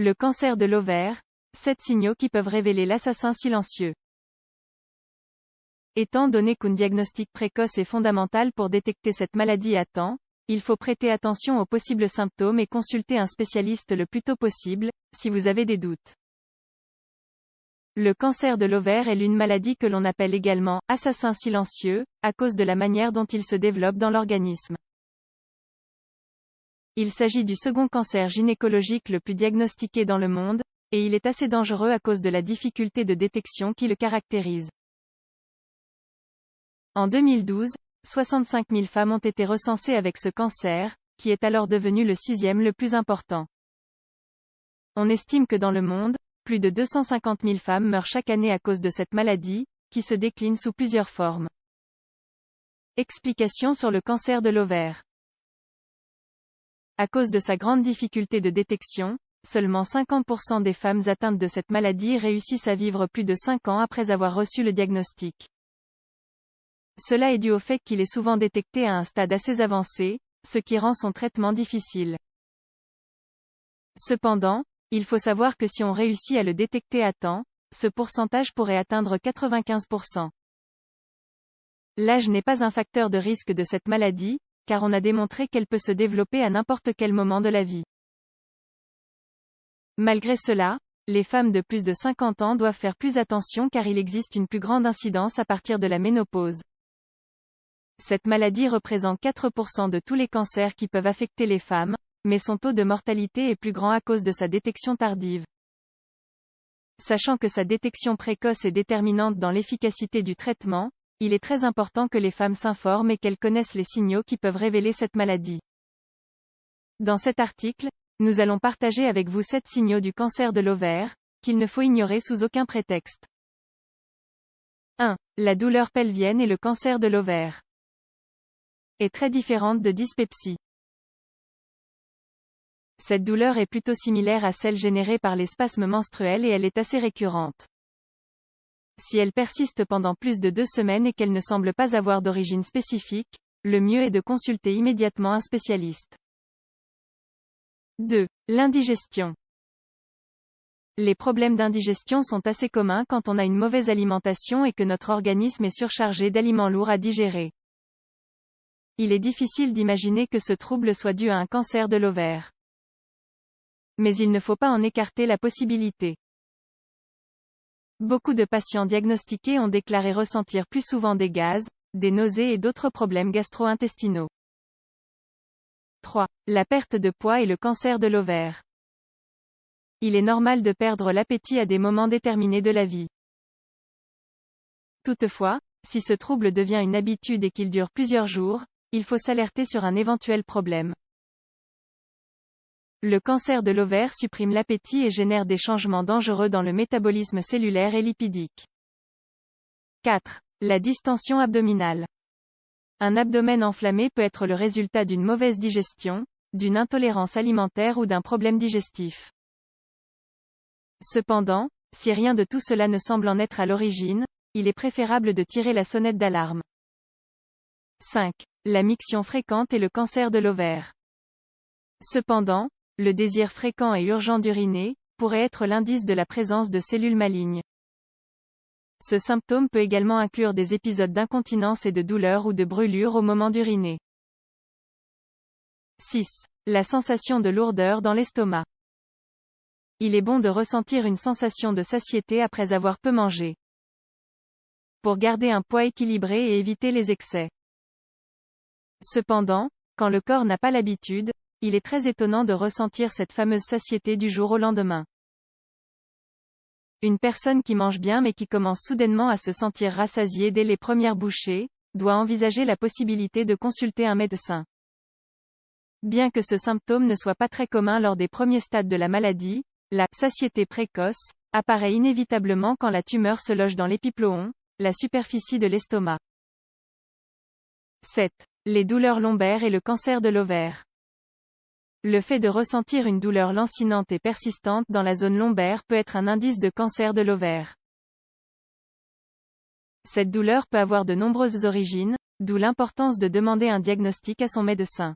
Le cancer de l'ovaire, 7 signaux qui peuvent révéler l'assassin silencieux. Étant donné qu'un diagnostic précoce est fondamental pour détecter cette maladie à temps, il faut prêter attention aux possibles symptômes et consulter un spécialiste le plus tôt possible, si vous avez des doutes. Le cancer de l'ovaire est l'une maladie que l'on appelle également « assassin silencieux », à cause de la manière dont il se développe dans l'organisme. Il s'agit du second cancer gynécologique le plus diagnostiqué dans le monde, et il est assez dangereux à cause de la difficulté de détection qui le caractérise. En 2012, 65 000 femmes ont été recensées avec ce cancer, qui est alors devenu le 6e le plus important. On estime que dans le monde, plus de 250 000 femmes meurent chaque année à cause de cette maladie, qui se décline sous plusieurs formes. Explication sur le cancer de l'ovaire. À cause de sa grande difficulté de détection, seulement 50% des femmes atteintes de cette maladie réussissent à vivre plus de 5 ans après avoir reçu le diagnostic. Cela est dû au fait qu'il est souvent détecté à un stade assez avancé, ce qui rend son traitement difficile. Cependant, il faut savoir que si on réussit à le détecter à temps, ce pourcentage pourrait atteindre 95%. L'âge n'est pas un facteur de risque de cette maladie, car on a démontré qu'elle peut se développer à n'importe quel moment de la vie. Malgré cela, les femmes de plus de 50 ans doivent faire plus attention car il existe une plus grande incidence à partir de la ménopause. Cette maladie représente 4% de tous les cancers qui peuvent affecter les femmes, mais son taux de mortalité est plus grand à cause de sa détection tardive. Sachant que sa détection précoce est déterminante dans l'efficacité du traitement, il est très important que les femmes s'informent et qu'elles connaissent les signaux qui peuvent révéler cette maladie. Dans cet article, nous allons partager avec vous 7 signaux du cancer de l'ovaire, qu'il ne faut ignorer sous aucun prétexte. 1. La douleur pelvienne et le cancer de l'ovaire est très différente de dyspepsie. Cette douleur est plutôt similaire à celle générée par les spasmes menstruels et elle est assez récurrente. Si elle persiste pendant plus de 2 semaines et qu'elle ne semble pas avoir d'origine spécifique, le mieux est de consulter immédiatement un spécialiste. 2. L'indigestion. Les problèmes d'indigestion sont assez communs quand on a une mauvaise alimentation et que notre organisme est surchargé d'aliments lourds à digérer. Il est difficile d'imaginer que ce trouble soit dû à un cancer de l'ovaire. Mais il ne faut pas en écarter la possibilité. Beaucoup de patients diagnostiqués ont déclaré ressentir plus souvent des gaz, des nausées et d'autres problèmes gastro-intestinaux. 3. La perte de poids et le cancer de l'ovaire. Il est normal de perdre l'appétit à des moments déterminés de la vie. Toutefois, si ce trouble devient une habitude et qu'il dure plusieurs jours, il faut s'alerter sur un éventuel problème. Le cancer de l'ovaire supprime l'appétit et génère des changements dangereux dans le métabolisme cellulaire et lipidique. 4. La distension abdominale. Un abdomen enflammé peut être le résultat d'une mauvaise digestion, d'une intolérance alimentaire ou d'un problème digestif. Cependant, si rien de tout cela ne semble en être à l'origine, il est préférable de tirer la sonnette d'alarme. 5. La miction fréquente et le cancer de l'ovaire. Cependant, le désir fréquent et urgent d'uriner pourrait être l'indice de la présence de cellules malignes. Ce symptôme peut également inclure des épisodes d'incontinence et de douleur ou de brûlure au moment d'uriner. 6. La sensation de lourdeur dans l'estomac. Il est bon de ressentir une sensation de satiété après avoir peu mangé, pour garder un poids équilibré et éviter les excès. Cependant, quand le corps n'a pas l'habitude, il est très étonnant de ressentir cette fameuse satiété du jour au lendemain. Une personne qui mange bien mais qui commence soudainement à se sentir rassasiée dès les premières bouchées, doit envisager la possibilité de consulter un médecin. Bien que ce symptôme ne soit pas très commun lors des premiers stades de la maladie, la satiété précoce apparaît inévitablement quand la tumeur se loge dans l'épiploon, la superficie de l'estomac. 7. Les douleurs lombaires et le cancer de l'ovaire. Le fait de ressentir une douleur lancinante et persistante dans la zone lombaire peut être un indice de cancer de l'ovaire. Cette douleur peut avoir de nombreuses origines, d'où l'importance de demander un diagnostic à son médecin.